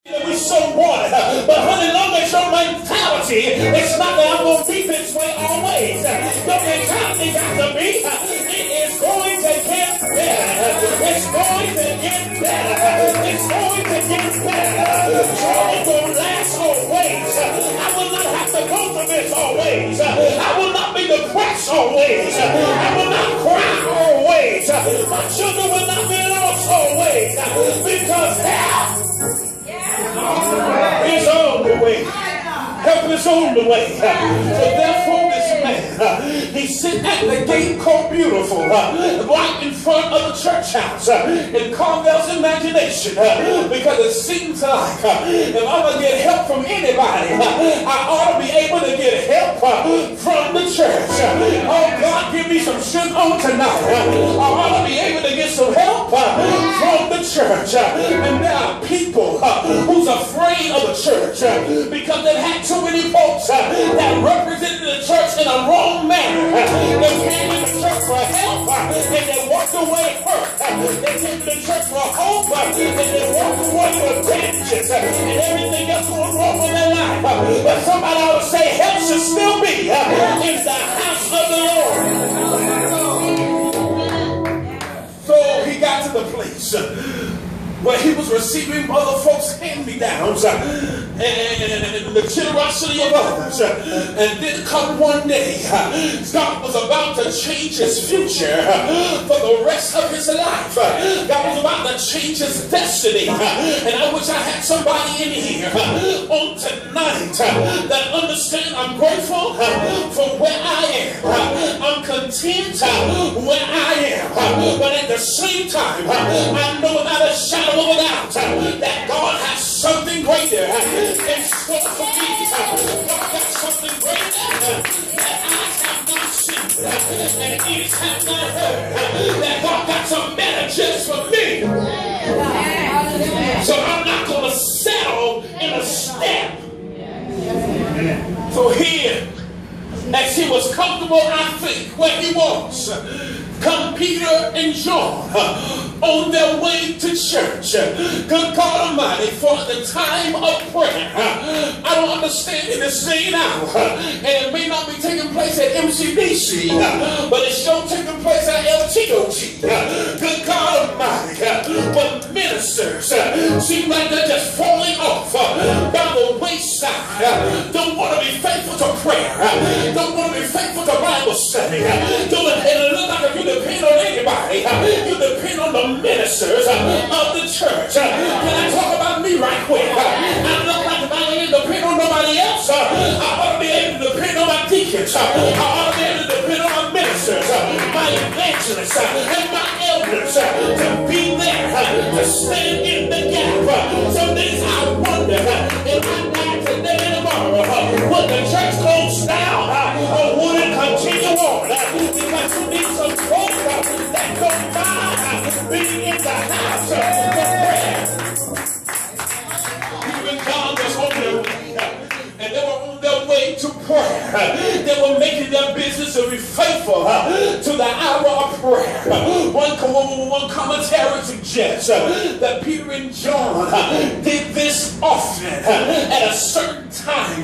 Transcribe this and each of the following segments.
We so wanted, but honey, long as your mentality, it's not that I'm going to be this way always. Your mentality got to be, it is going to get better. It's going to get better. It's going to get better. Joy won't last always. I will not have to go through this always. I will not be depressed always. I will not cry always. My children will not be lost always. Because help is on the way. Help is on the way. So therefore this man, he's sitting at the gate called Beautiful, right in front of the church house, in Carvil's imagination, because it seems like if I'm going to get help from anybody, I ought to be able to get help from the church. Oh God, give me some strength on tonight. I ought to be able to get some help from the church. And there are people who's afraid of the church because they've had too many folks that represented the church in a wrong manner. They came to the church for help and they walked away hurt. They came to the church for hope and they walked away with bandages and everything else going wrong with their life. But somebody ought to say help should still be in the house of the Lord. So he got to the place where he was receiving other folks' hand-me-downs and the generosity of others. And then come one day, God was about to change his future for the rest of his life. God was about to change his destiny. And I wish I had somebody in here on tonight that understands I'm grateful for where I am. I'm content where I am. But at the same time, I know without a shadow of a doubt that God has something greater in store for me. God has something greater that eyes have not seen and ears have not heard. That God got some better just for me. So I'm not going to settle in a step. So here, as he was comfortable, I think, where he was, come Peter and John on their way to church. Good God Almighty, for the time of prayer. I don't understand in this day now, and it may not be taking place at MCDC, but it's still taking place at LTOT. Good God Almighty, but ministers seem like they're just falling off by the wayside. Don't want to be faithful to prayer. Don't want to be faithful to Bible study. Don't look like if you depend on anybody. You depend on the ministers of the church. Can I talk about me right quick? I look like if I ain't depend on nobody else, I ought to be able to depend on my deacons. I ought to be able to depend on my ministers, my evangelists, and my elders to be there, to stand in the gap. Some days I wonder if I die today and tomorrow, would the church close down or would it continue on? Because you need some folks that don't mind being in the house of prayer. Even John was on their way, and they were on their way to prayer. They were making their business to be faithful to the hour of prayer. One commentary suggests that Peter and John did this often. At a certain time,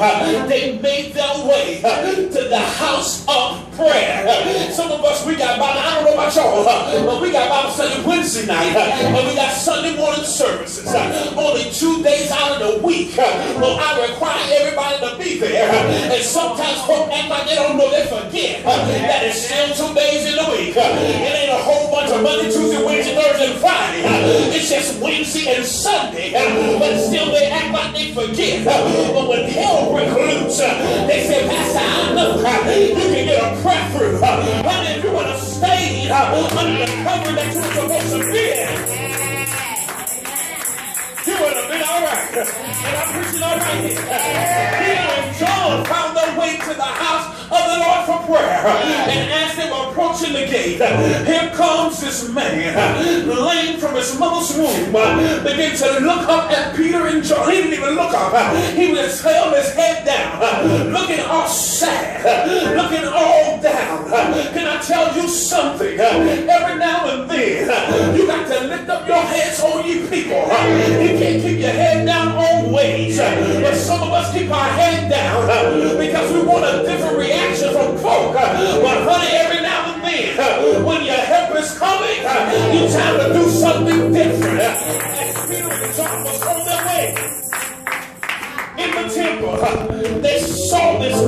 they made their way to the house of prayer. Some of us, we got Bible, I don't know about y'all, but we got Bible study Wednesday night, and we got Sunday morning services. Only 2 days out of the week. Well, I require everybody to be there. And sometimes folk act like they don't know, they forget that it's still 2 days in the week. It ain't a whole bunch of Monday, Tuesday, Wednesday, Thursday, and Friday. It's just Wednesday and Sunday. But still they act like they forget. But when hell breaks loose, they say, Pastor, I know you can get a prayer through. But if you would have stayed under the cover that you were supposed to be in, you would have been all right. And I'm preaching all right here. Peter and John found their way to the house of the Lord for prayer. And as they were approaching the gate, here comes this man, lame from his mother's womb, began to look up at Peter and John. He didn't even look up. He was held his head down, looking all sad, looking all down. Can I tell you something? Every now and then, you got to lift up your heads, all ye people. You can't keep your head down all us keep our head down because we want a different reaction from folk. But honey, every now and then, when your help is coming, you time to do something different. As Peter and John was on their way in the temple, they saw this man.